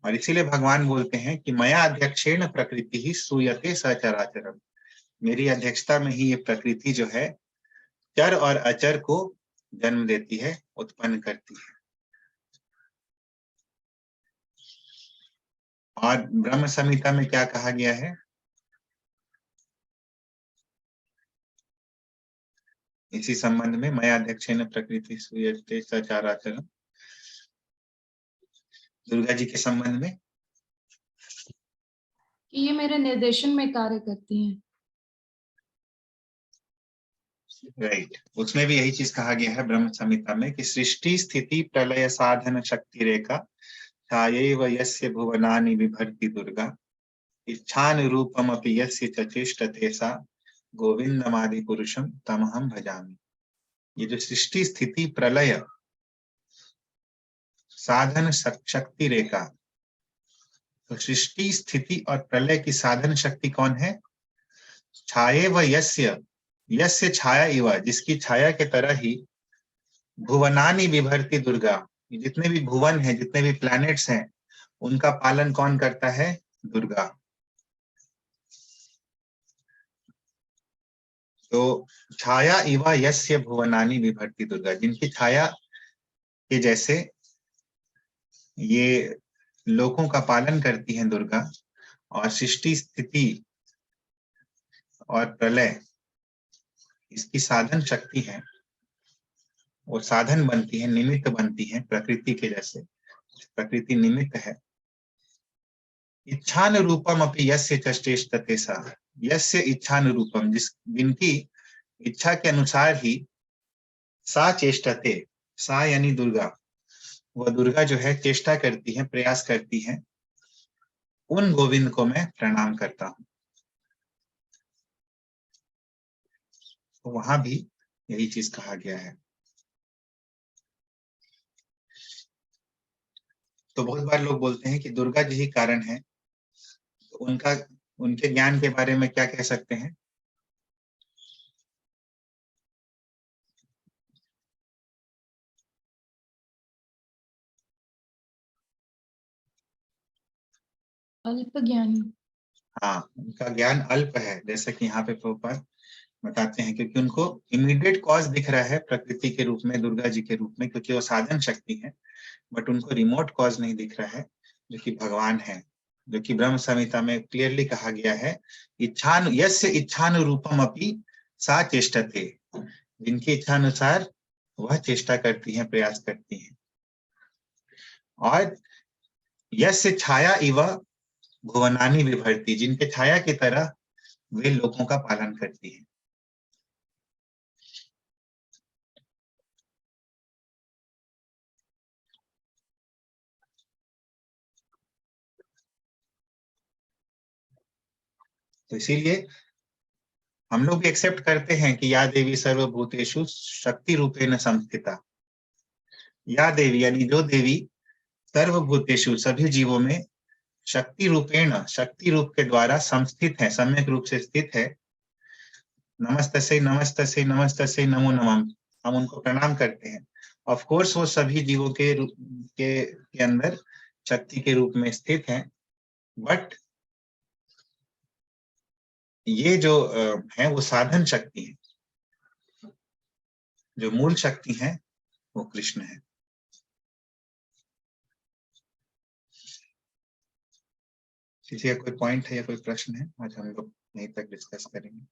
और इसीलिए भगवान बोलते हैं कि मया अध्यक्षेण प्रकृति ही सूयते सचराचरम, मेरी अध्यक्षता में ही ये प्रकृति जो है चर और अचर को जन्म देती है, उत्पन्न करती है। और ब्रह्म संहिता में क्या कहा गया है? इसी संबंध में मया अध्यक्षेण प्रकृति सूयते सचराचरम, दुर्गा जी के संबंध में कि ये मेरे निर्देशन में कार्य करती हैं। राइट, उसमें भी यही चीज कहा गया है ब्रह्म संहिता में कि सृष्टि स्थिति प्रलय साधन शक्ति रेखा छायैव यस्य भुवनानि बिभर्ति दुर्गा इच्छानुरूपमपि यस्य च चेष्टते सा गोविंदमादि पुरुषम तमहम भजामि। ये जो सृष्टि स्थिति प्रलय साधन शक्ति रेखा, तो सृष्टि स्थिति और प्रलय की साधन शक्ति कौन है? छायैव यस्य, यस्य छाया इव, जिसकी छाया के तरह ही भुवनानि बिभर्ति दुर्गा, जितने भी भुवन हैं, जितने भी प्लैनेट्स हैं, उनका पालन कौन करता है? दुर्गा। तो छाया इवा यस्य भुवनानि बिभर्ति दुर्गा, जिनकी छाया के जैसे ये लोकों का पालन करती हैं दुर्गा, और सृष्टि स्थिति और प्रलय इसकी साधन शक्ति है, वो साधन बनती है, निमित्त बनती है प्रकृति के जैसे, प्रकृति निमित्त है। इच्छानुरूपम अपि यस्य च चेष्टते सा, यस्य इच्छानुरूपम, जिनकी इच्छा के अनुसार ही सा चेष्टते, सा यानी दुर्गा, वह दुर्गा जो है चेष्टा करती है, प्रयास करती है, उन गोविंद को मैं प्रणाम करता हूं। तो वहां भी यही चीज कहा गया है। तो बहुत बार लोग बोलते हैं कि दुर्गा जी ही कारण है, तो उनके ज्ञान के बारे में क्या कह सकते हैं? अल्प ज्ञानी। हाँ, उनका ज्ञान अल्प है, जैसा कि यहाँ पे प्रभुपाद बताते हैं, क्योंकि उनको इमीडिएट कॉज दिख रहा है प्रकृति के रूप में, दुर्गा जी के रूप में, क्योंकि वो साधन शक्ति है, बट उनको रिमोट कॉज नहीं दिख रहा है, जो कि भगवान है, जो कि ब्रह्म संहिता में क्लियरली कहा गया है, यस्य इच्छानुरूपम अपि सा चेष्टते, जिनकी इच्छा अनुसार वह चेष्टा करती हैं, प्रयास करती हैं। और यस्य छाया इव भुवनानि बिभर्ति, जिनके छाया की तरह वे लोगों का पालन करती है। तो इसीलिए हम लोग भी एक्सेप्ट करते हैं कि या देवी सर्वभूतेषु शक्ति रूपेण संस्थिता, या देवी यानी जो देवी सर्वभूतेषु सभी जीवों में शक्ति रूपेण, शक्ति रूप के द्वारा संस्थित है, सम्यक रूप से स्थित है। नमस्तस्यै नमस्तस्यै नमस्तस्यै नमो नमः, हम उनको प्रणाम करते हैं। ऑफ कोर्स वो सभी जीवों के अंदर शक्ति के रूप में स्थित है, बट ये जो है वो साधन शक्ति है, जो मूल शक्ति है वो कृष्ण है। किसी का कोई पॉइंट है या कोई प्रश्न है? आज हम लोग यहीं तक डिस्कस करेंगे।